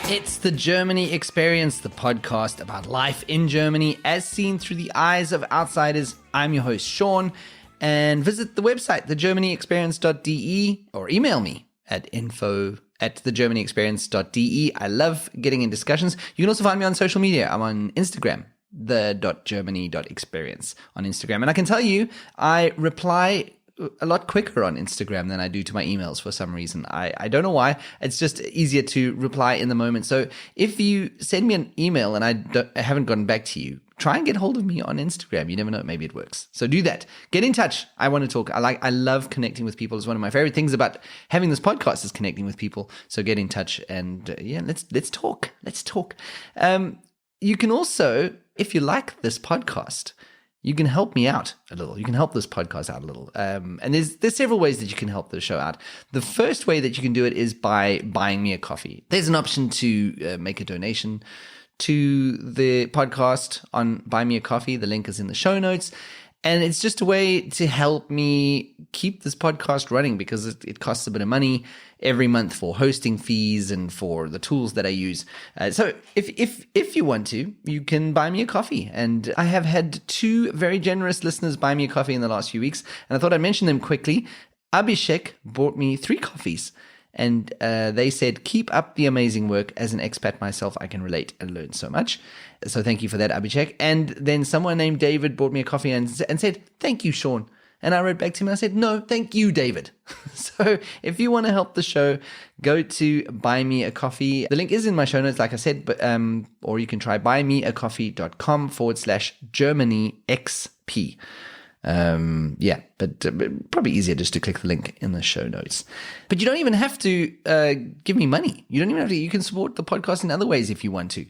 It's the Germany Experience, the podcast about life in Germany as seen through the eyes of outsiders. I'm your host, Sean, and visit the website, thegermanyexperience.de, or email me at info@thegermanyexperience.de. I love getting in discussions. You can also find me on social media. I'm on Instagram, the.germany.experience on Instagram. And I can tell you, I reply a lot quicker on Instagram than I do to my emails for some reason. I don't know why. It's just easier to reply in the moment. So if you send me an email and I haven't gotten back to you, try and get hold of me on Instagram. You never know, maybe it works. So do that. Get in touch. I want to talk. I love connecting with people. It's one of my favorite things about having this podcast is connecting with people. So get in touch and let's talk. Let's talk. You can also, if you like this podcast, you can help me out a little. You can help this podcast out a little. And there's several ways that you can help the show out. The first way that you can do it is by buying me a coffee. There's an option to make a donation to the podcast on Buy Me a Coffee. The link is in the show notes. And it's just a way to help me keep this podcast running because it costs a bit of money every month for hosting fees and for the tools that I use. So if you want to, you can buy me a coffee. And I have had two very generous listeners buy me a coffee in the last few weeks. And I thought I'd mention them quickly. Abhishek bought me 3 coffees. And they said, keep up the amazing work. As an expat myself, I can relate and learn so much. So thank you for that, Abhishek. And then someone named David bought me a coffee and said, thank you, Sean. And I wrote back to him and I said, no, thank you, David. So if you want to help the show, go to Buy Me a Coffee. The link is in my show notes, like I said, but or you can try buymeacoffee.com/GermanyXP. But probably easier just to click the link in the show notes. But you don't even have to give me money. You don't even have to. You can support the podcast in other ways if you want to.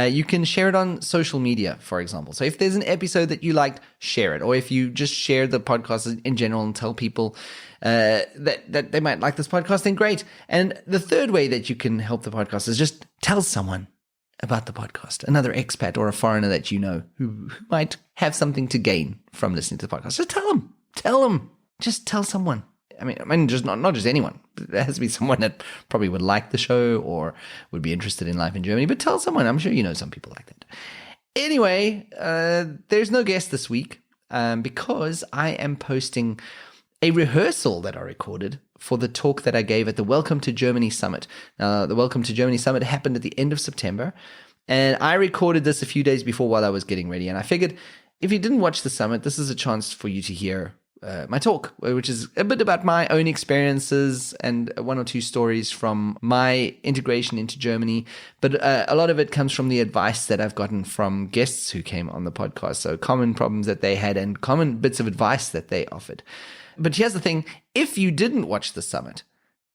You can share it on social media, for example. So if there's an episode that you liked, share it. Or if you just share the podcast in general and tell people that they might like this podcast, then great. And the third way that you can help the podcast is just tell someone about the podcast, another expat or a foreigner that you know who might have something to gain from listening to the podcast. Just tell them, just tell someone. I mean, just not just anyone. There has to be someone that probably would like the show or would be interested in life in Germany, but tell someone. I'm sure you know some people like that. Anyway, there's no guest this week because I am posting a rehearsal that I recorded for the talk that I gave at the Welcome to Germany Summit. Now, the Welcome to Germany Summit happened at the end of September, and I recorded this a few days before while I was getting ready. And I figured if you didn't watch the summit, this is a chance for you to hear my talk, which is a bit about my own experiences and 1 or 2 stories from my integration into Germany. But a lot of it comes from the advice that I've gotten from guests who came on the podcast. So common problems that they had and common bits of advice that they offered. But here's the thing. If you didn't watch the summit,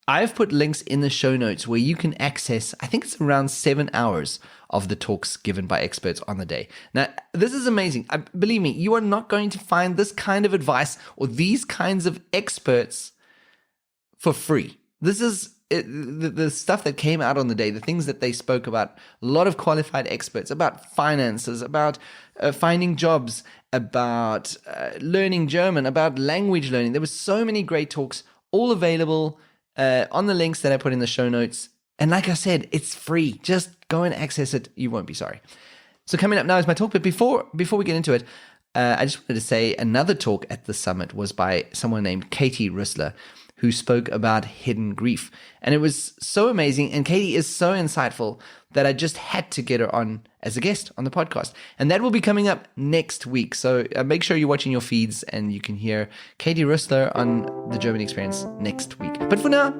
I've put links in the show notes where you can access, I think it's around 7 hours of the talks given by experts on the day. Now, this is amazing. Believe me, you are not going to find this kind of advice or these kinds of experts for free. This is the stuff that came out on the day, the things that they spoke about, a lot of qualified experts about finances, about finding jobs, about learning German, about language learning. There were so many great talks, all available on the links that I put in the show notes. And like I said, it's free. Just go and access it. You won't be sorry. So coming up now is my talk. But before we get into it, I just wanted to say another talk at the summit was by someone named Katie Rissler, who spoke about hidden grief. And it was so amazing. And Katie is so insightful that I just had to get her on as a guest on the podcast. And that will be coming up next week. So make sure you're watching your feeds and you can hear Katie Rissler on the German Experience next week. But for now,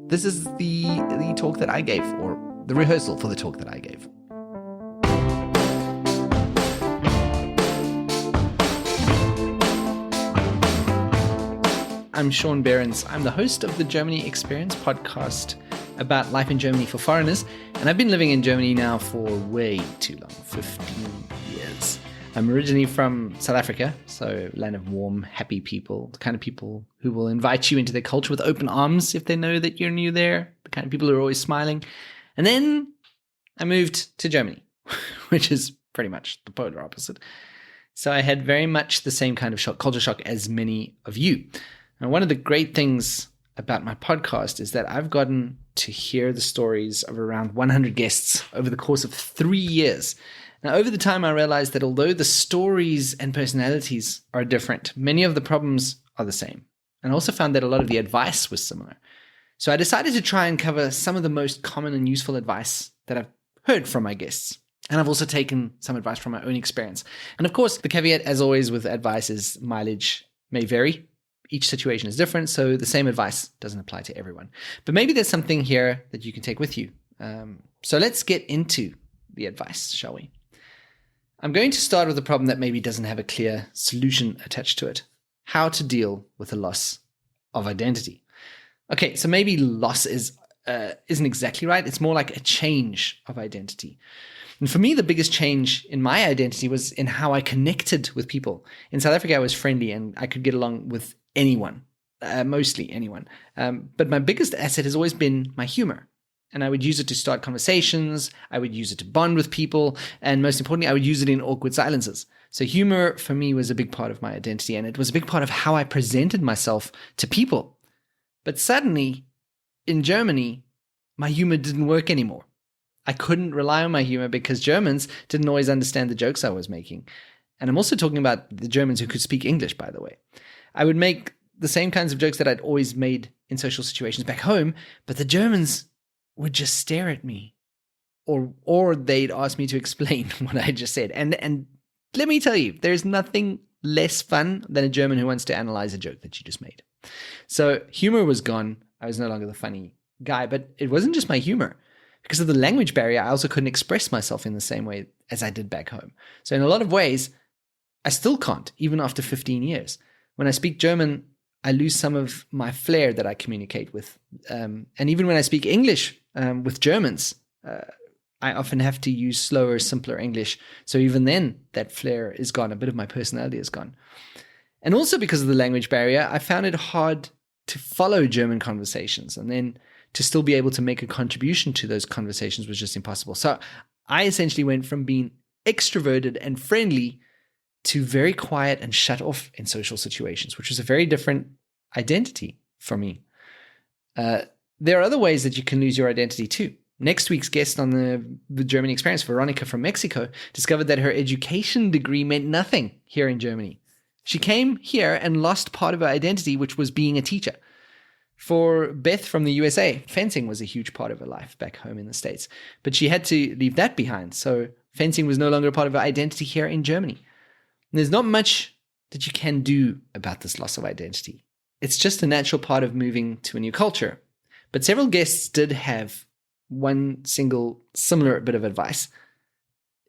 this is the talk that I gave, or the rehearsal for the talk that I gave. I'm Sean Behrens. I'm the host of the Germany Experience podcast about life in Germany for foreigners. And I've been living in Germany now for way too long, 15 years. I'm originally from South Africa, so land of warm, happy people, the kind of people who will invite you into their culture with open arms if they know that you're new there, the kind of people who are always smiling. And then I moved to Germany, which is pretty much the polar opposite. So I had very much the same kind of culture shock as many of you. And one of the great things about my podcast is that I've gotten to hear the stories of around 100 guests over the course of 3 years. Now, over the time, I realized that although the stories and personalities are different, many of the problems are the same. And I also found that a lot of the advice was similar. So I decided to try and cover some of the most common and useful advice that I've heard from my guests. And I've also taken some advice from my own experience. And of course, the caveat, as always with advice, is mileage may vary. Each situation is different, so the same advice doesn't apply to everyone. But maybe there's something here that you can take with you. So let's get into the advice, shall we? I'm going to start with a problem that maybe doesn't have a clear solution attached to it. How to deal with the loss of identity. Okay, so maybe loss isn't exactly right. It's more like a change of identity. And for me, the biggest change in my identity was in how I connected with people. In South Africa, I was friendly and I could get along with anyone, mostly anyone. But my biggest asset has always been my humor. And I would use it to start conversations. I would use it to bond with people. And most importantly, I would use it in awkward silences. So humor for me was a big part of my identity. And it was a big part of how I presented myself to people. But suddenly, in Germany, my humor didn't work anymore. I couldn't rely on my humor because Germans didn't always understand the jokes I was making. And I'm also talking about the Germans who could speak English, by the way. I would make the same kinds of jokes that I'd always made in social situations back home, but the Germans would just stare at me, or they'd ask me to explain what I just said. And let me tell you, there's nothing less fun than a German who wants to analyze a joke that you just made. So humor was gone. I was no longer the funny guy, but it wasn't just my humor. Because of the language barrier, I also couldn't express myself in the same way as I did back home. So in a lot of ways, I still can't, even after 15 years. When I speak German, I lose some of my flair that I communicate with. And even when I speak English with Germans, I often have to use slower, simpler English. So even then, that flair is gone. A bit of my personality is gone. And also because of the language barrier, I found it hard to follow German conversations. And then to still be able to make a contribution to those conversations was just impossible. So I essentially went from being extroverted and friendly to very quiet and shut off in social situations, which was a very different identity for me. There are other ways that you can lose your identity too. Next week's guest on the German experience, Veronica from Mexico, discovered that her education degree meant nothing here in Germany. She came here and lost part of her identity, which was being a teacher. For Beth from the USA, fencing was a huge part of her life back home in the States. But she had to leave that behind. So fencing was no longer a part of her identity here in Germany. And there's not much that you can do about this loss of identity. It's just a natural part of moving to a new culture. But several guests did have one single similar bit of advice.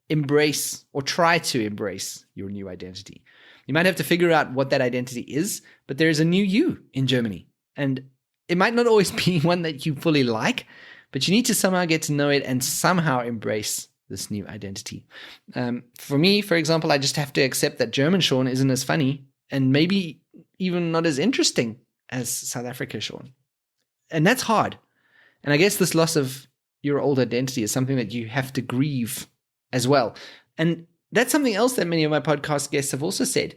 Embrace or try to embrace your new identity. You might have to figure out what that identity is, but there is a new you in Germany. And it might not always be one that you fully like, but you need to somehow get to know it and somehow embrace this new identity. For me, for example, I just have to accept that German Sean isn't as funny and maybe even not as interesting as South Africa Sean. And that's hard. And I guess this loss of your old identity is something that you have to grieve as well. And that's something else that many of my podcast guests have also said.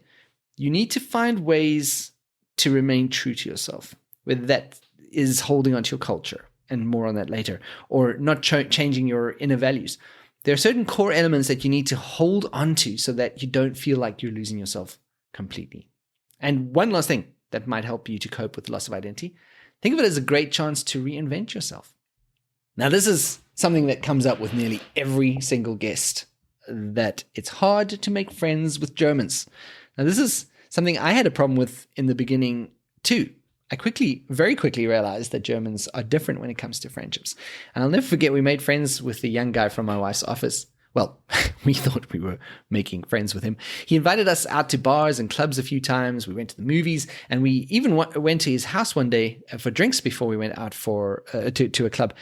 You need to find ways to remain true to yourself, whether that is holding on to your culture, and more on that later, or not changing your inner values. There are certain core elements that you need to hold on to so that you don't feel like you're losing yourself completely. And one last thing that might help you to cope with the loss of identity, think of it as a great chance to reinvent yourself. Now, this is something that comes up with nearly every single guest, that it's hard to make friends with Germans. Now, this is something I had a problem with in the beginning too. I very quickly realized that Germans are different when it comes to friendships. And I'll never forget, we made friends with the young guy from my wife's office. Well, we thought we were making friends with him. He invited us out to bars and clubs a few times. We went to the movies, and we even went to his house one day for drinks before we went out to a club.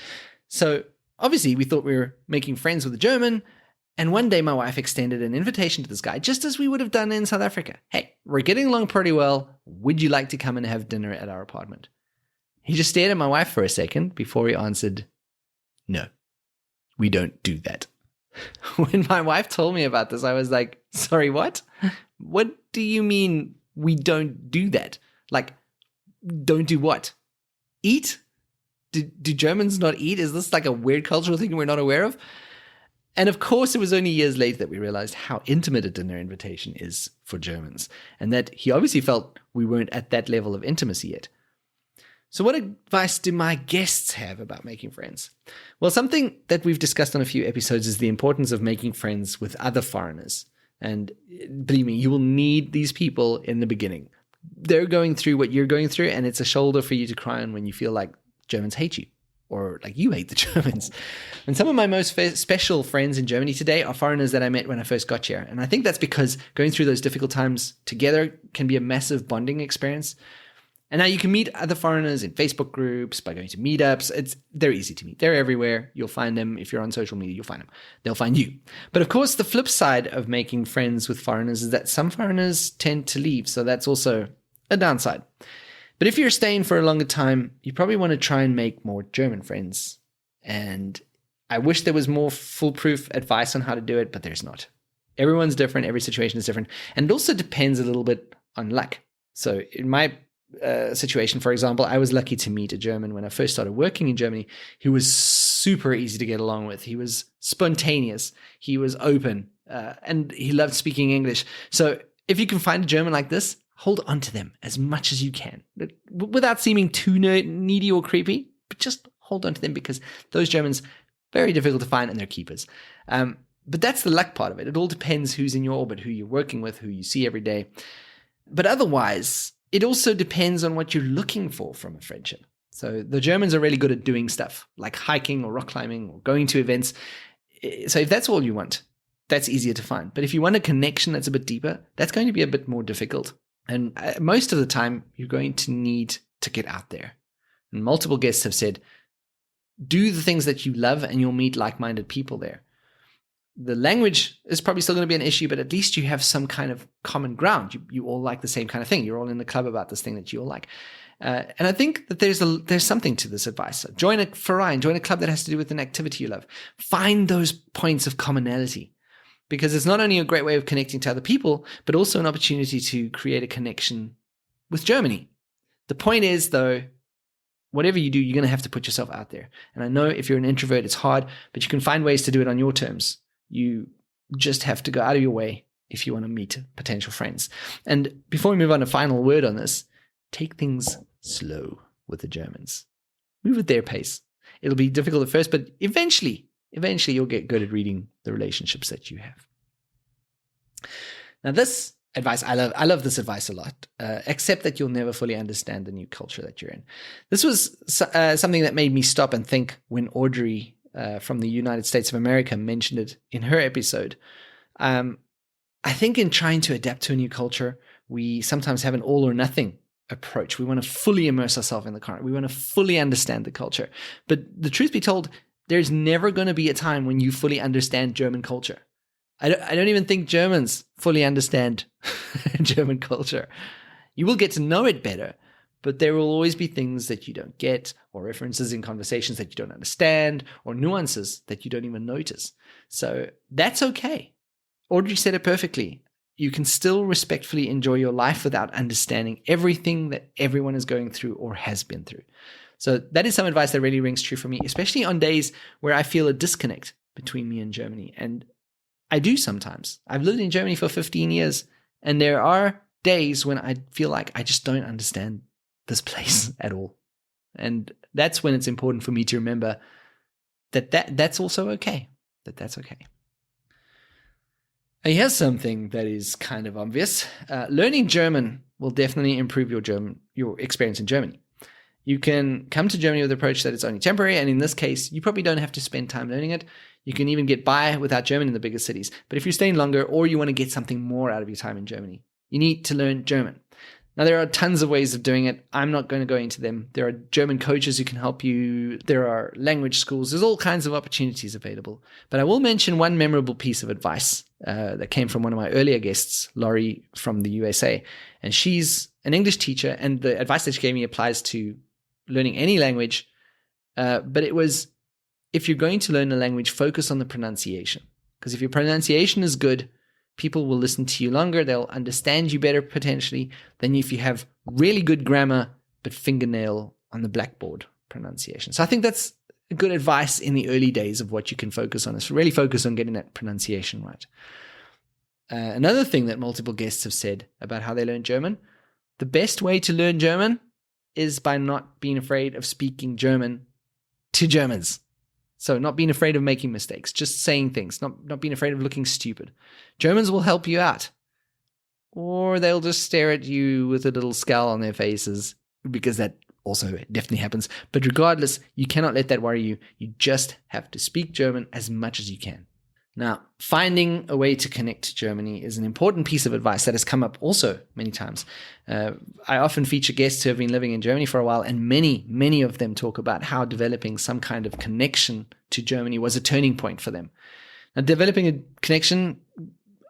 So obviously we thought we were making friends with a German. And one day my wife extended an invitation to this guy, just as we would have done in South Africa. Hey, we're getting along pretty well. Would you like to come and have dinner at our apartment? He just stared at my wife for a second before he answered, no, we don't do that. When my wife told me about this, I was like, sorry, what? What do you mean we don't do that? Like, don't do what? Eat? Do Germans not eat? Is this like a weird cultural thing we're not aware of? And of course, it was only years later that we realized how intimate a dinner invitation is for Germans, and that he obviously felt we weren't at that level of intimacy yet. So what advice do my guests have about making friends? Well, something that we've discussed on a few episodes is the importance of making friends with other foreigners. And believe me, you will need these people in the beginning. They're going through what you're going through, and it's a shoulder for you to cry on when you feel like Germans hate you, or like you hate the Germans. And some of my most special friends in Germany today are foreigners that I met when I first got here. And I think that's because going through those difficult times together can be a massive bonding experience. And now you can meet other foreigners in Facebook groups, by going to meetups. They're easy to meet. They're everywhere. You'll find them. If you're on social media, you'll find them. They'll find you. But of course, the flip side of making friends with foreigners is that some foreigners tend to leave. So that's also a downside. But if you're staying for a longer time, you probably want to try and make more German friends. And I wish there was more foolproof advice on how to do it, but there's not. Everyone's different. Every situation is different. And it also depends a little bit on luck. So in my situation, for example, I was lucky to meet a German when I first started working in Germany who was super easy to get along with. He was spontaneous. He was open, and he loved speaking English. So if you can find a German like this, hold on to them as much as you can without seeming too needy or creepy, but just hold on to them, because those Germans, very difficult to find, and they're keepers. But that's the luck part of it. It all depends who's in your orbit, who you're working with, who you see every day. But otherwise, it also depends on what you're looking for from a friendship. So the Germans are really good at doing stuff like hiking or rock climbing or going to events. So if that's all you want, that's easier to find. But if you want a connection that's a bit deeper, that's going to be a bit more difficult. And most of the time, you're going to need to get out there. And multiple guests have said, do the things that you love and you'll meet like-minded people there. The language is probably still going to be an issue, but at least you have some kind of common ground. You all like the same kind of thing. You're all in the club about this thing that you all like. And I think that there's something to this advice. So join a Verein, join a club that has to do with an activity you love. Find those points of commonality, because it's not only a great way of connecting to other people, but also an opportunity to create a connection with Germany. The point is, though, whatever you do, you're going to have to put yourself out there. And I know if you're an introvert, it's hard, but you can find ways to do it on your terms. You just have to go out of your way if you want to meet potential friends. And before we move on, a final word on this: take things slow with the Germans. Move at their pace. It'll be difficult at first, but eventually you'll get good at reading the relationships that you have. Now, this advice, I love this advice a lot, except that you'll never fully understand the new culture that you're in. This was something that made me stop and think when Audrey from the United States of America mentioned it in her episode. I think in trying to adapt to a new culture, we sometimes have an all or nothing approach. We want to fully immerse ourselves in the current. We want to fully understand the culture. But the truth be told, there's never going to be a time when you fully understand German culture. I don't even think Germans fully understand German culture. You will get to know it better, but there will always be things that you don't get, or references in conversations that you don't understand, or nuances that you don't even notice. So that's okay. Audrey said it perfectly. You can still respectfully enjoy your life without understanding everything that everyone is going through or has been through. So that is some advice that really rings true for me, especially on days where I feel a disconnect between me and Germany. And I do sometimes. I've lived in Germany for 15 years, and there are days when I feel like I just don't understand this place at all. And that's when it's important for me to remember that's also okay. That's okay. Here's something that is kind of obvious. Learning German will definitely improve your experience in Germany. You can come to Germany with the approach that it's only temporary, and in this case, you probably don't have to spend time learning it. You can even get by without German in the bigger cities. But if you're staying longer, or you want to get something more out of your time in Germany, you need to learn German. Now, there are tons of ways of doing it. I'm not going to go into them. There are German coaches who can help you. There are language schools. There's all kinds of opportunities available. But I will mention one memorable piece of advice that came from one of my earlier guests, Laurie from the USA. And she's an English teacher, and the advice that she gave me applies to learning any language. But it was, if you're going to learn a language, focus on the pronunciation. Because if your pronunciation is good, people will listen to you longer. They'll understand you better potentially than if you have really good grammar, but fingernail on the blackboard pronunciation. So I think that's good advice in the early days of what you can focus on, is really focus on getting that pronunciation right. Another thing that multiple guests have said about how they learn German, the best way to learn German is by not being afraid of speaking German to Germans. So not being afraid of making mistakes, just saying things, not being afraid of looking stupid. Germans will help you out. Or they'll just stare at you with a little scowl on their faces, because that also definitely happens. But regardless, you cannot let that worry you. You just have to speak German as much as you can. Now, finding a way to connect to Germany is an important piece of advice that has come up also many times. I often feature guests who have been living in Germany for a while, and many of them talk about how developing some kind of connection to Germany was a turning point for them. Now, developing a connection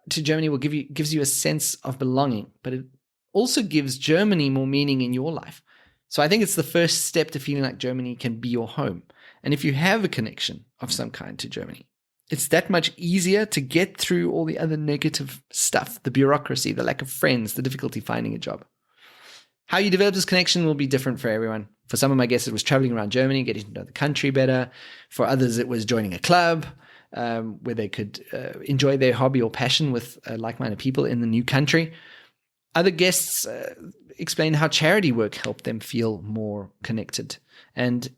to Germany gives you a sense of belonging, but it also gives Germany more meaning in your life. So I think it's the first step to feeling like Germany can be your home. And if you have a connection of some kind to Germany, it's that much easier to get through all the other negative stuff, the bureaucracy, the lack of friends, the difficulty finding a job. How you develop this connection will be different for everyone. For some of my guests, it was traveling around Germany, getting to know the country better. For others, it was joining a club where they could enjoy their hobby or passion with like-minded people in the new country. Other guests explained how charity work helped them feel more connected. And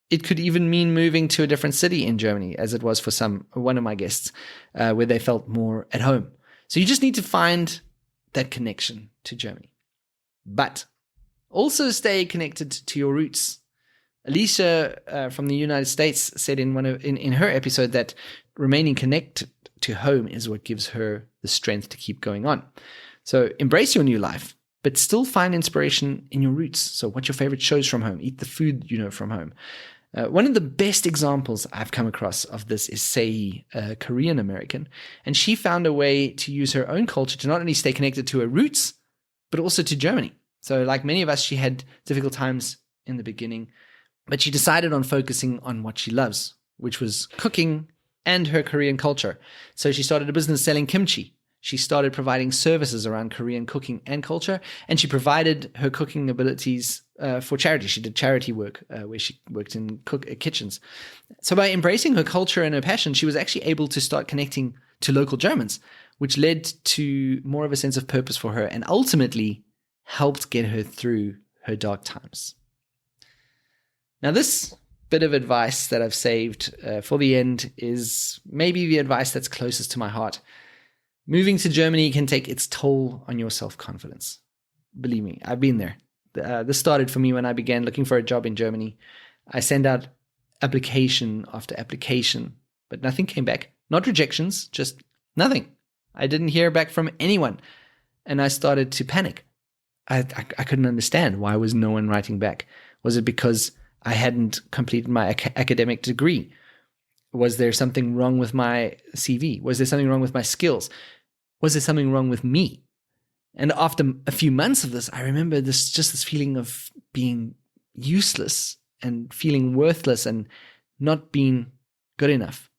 it could even mean moving to a different city in Germany, as it was for one of my guests, where they felt more at home. So you just need to find that connection to Germany. But also stay connected to your roots. Alicia from the United States said in her episode that remaining connected to home is what gives her the strength to keep going on. So embrace your new life, but still find inspiration in your roots. So watch your favorite shows from home. Eat the food you know from home. One of the best examples I've come across of this is Sei, a Korean American, and she found a way to use her own culture to not only stay connected to her roots, but also to Germany. So like many of us, she had difficult times in the beginning, but she decided on focusing on what she loves, which was cooking and her Korean culture. So she started a business selling kimchi. She started providing services around Korean cooking and culture, and she provided her cooking abilities for charity. She did charity work where she worked in kitchens. So by embracing her culture and her passion, she was actually able to start connecting to local Germans, which led to more of a sense of purpose for her and ultimately helped get her through her dark times. Now, this bit of advice that I've saved for the end is maybe the advice that's closest to my heart. Moving to Germany can take its toll on your self-confidence. Believe me, I've been there. This started for me when I began looking for a job in Germany. I sent out application after application, but nothing came back. Not rejections, just nothing. I didn't hear back from anyone, and I started to panic. I couldn't understand why was no one writing back. Was it because I hadn't completed my academic degree? Was there something wrong with my CV? Was there something wrong with my skills? Was there something wrong with me? And after a few months of this, I remember this feeling of being useless and feeling worthless and not being good enough.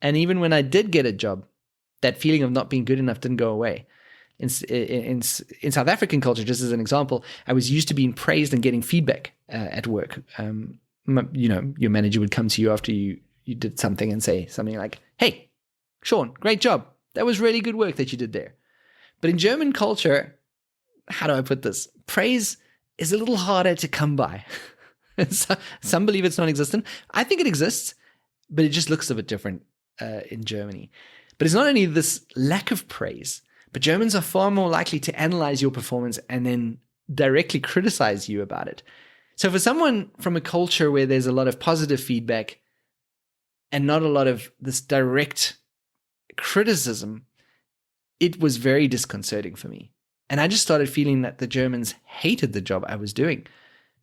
And even when I did get a job, that feeling of not being good enough didn't go away. In South African culture, just as an example, I was used to being praised and getting feedback at work. Your manager would come to you after you did something and say something like, "Hey, Sean, great job. That was really good work that you did there." But in German culture, how do I put this? Praise is a little harder to come by. Some believe it's non-existent. I think it exists, but it just looks a bit different in Germany. But it's not only this lack of praise, but Germans are far more likely to analyze your performance and then directly criticize you about it. So for someone from a culture where there's a lot of positive feedback and not a lot of this direct criticism, it was very disconcerting for me. And I just started feeling that the Germans hated the job I was doing.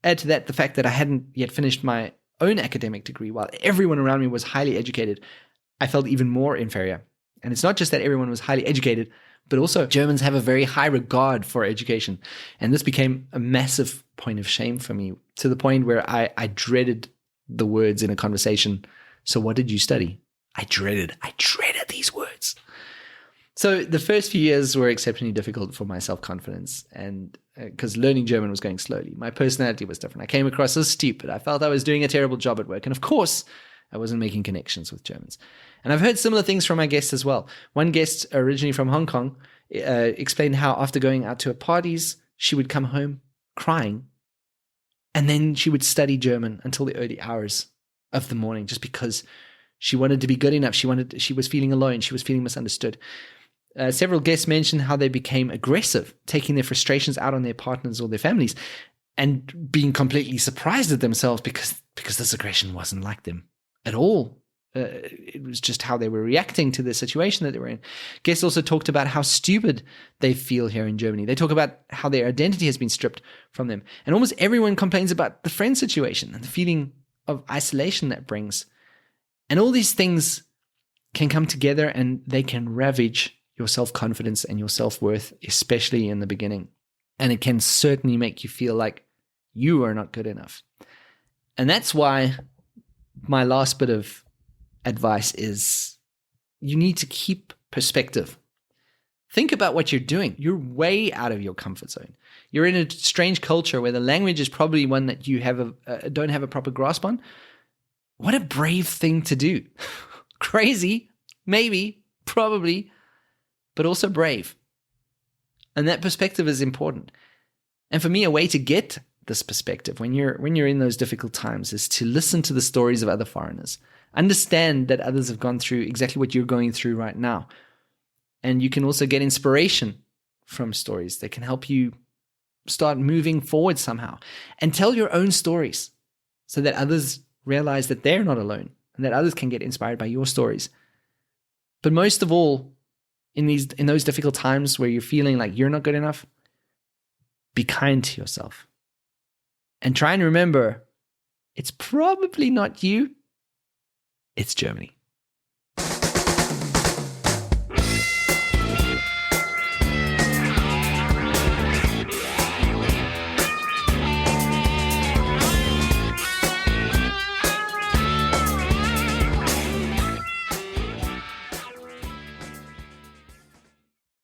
Add to that the fact that I hadn't yet finished my own academic degree while everyone around me was highly educated. I felt even more inferior. And it's not just that everyone was highly educated, but also Germans have a very high regard for education. And this became a massive point of shame for me, to the point where I dreaded the words in a conversation. "So what did you study?" I dreaded these words. So the first few years were exceptionally difficult for my self-confidence, and because learning German was going slowly. My personality was different. I came across as stupid. I felt I was doing a terrible job at work. And of course, I wasn't making connections with Germans. And I've heard similar things from my guests as well. One guest, originally from Hong Kong, explained how after going out to parties, she would come home crying, and then she would study German until the early hours of the morning, just because she wanted to be good enough. She was feeling alone. She was feeling misunderstood. Several guests mentioned how they became aggressive, taking their frustrations out on their partners or their families, and being completely surprised at themselves because this aggression wasn't like them at all. It was just how they were reacting to the situation that they were in. Guests also talked about how stupid they feel here in Germany. They talk about how their identity has been stripped from them. And almost everyone complains about the friend situation and the feeling of isolation that brings. And all these things can come together and they can ravage your self-confidence and your self-worth, especially in the beginning. And it can certainly make you feel like you are not good enough. And that's why my last bit of advice is you need to keep perspective. Think about what you're doing. You're way out of your comfort zone. You're in a strange culture where the language is probably one that you don't have a proper grasp on. What a brave thing to do. Crazy, maybe, probably, but also brave. And that perspective is important. And for me, a way to get this perspective when you're in those difficult times is to listen to the stories of other foreigners. Understand that others have gone through exactly what you're going through right now. And you can also get inspiration from stories that can help you start moving forward somehow. And tell your own stories so that others realize that they're not alone and that others can get inspired by your stories. But most of all, in those difficult times where you're feeling like you're not good enough, be kind to yourself. And try and remember, it's probably not you, it's Germany.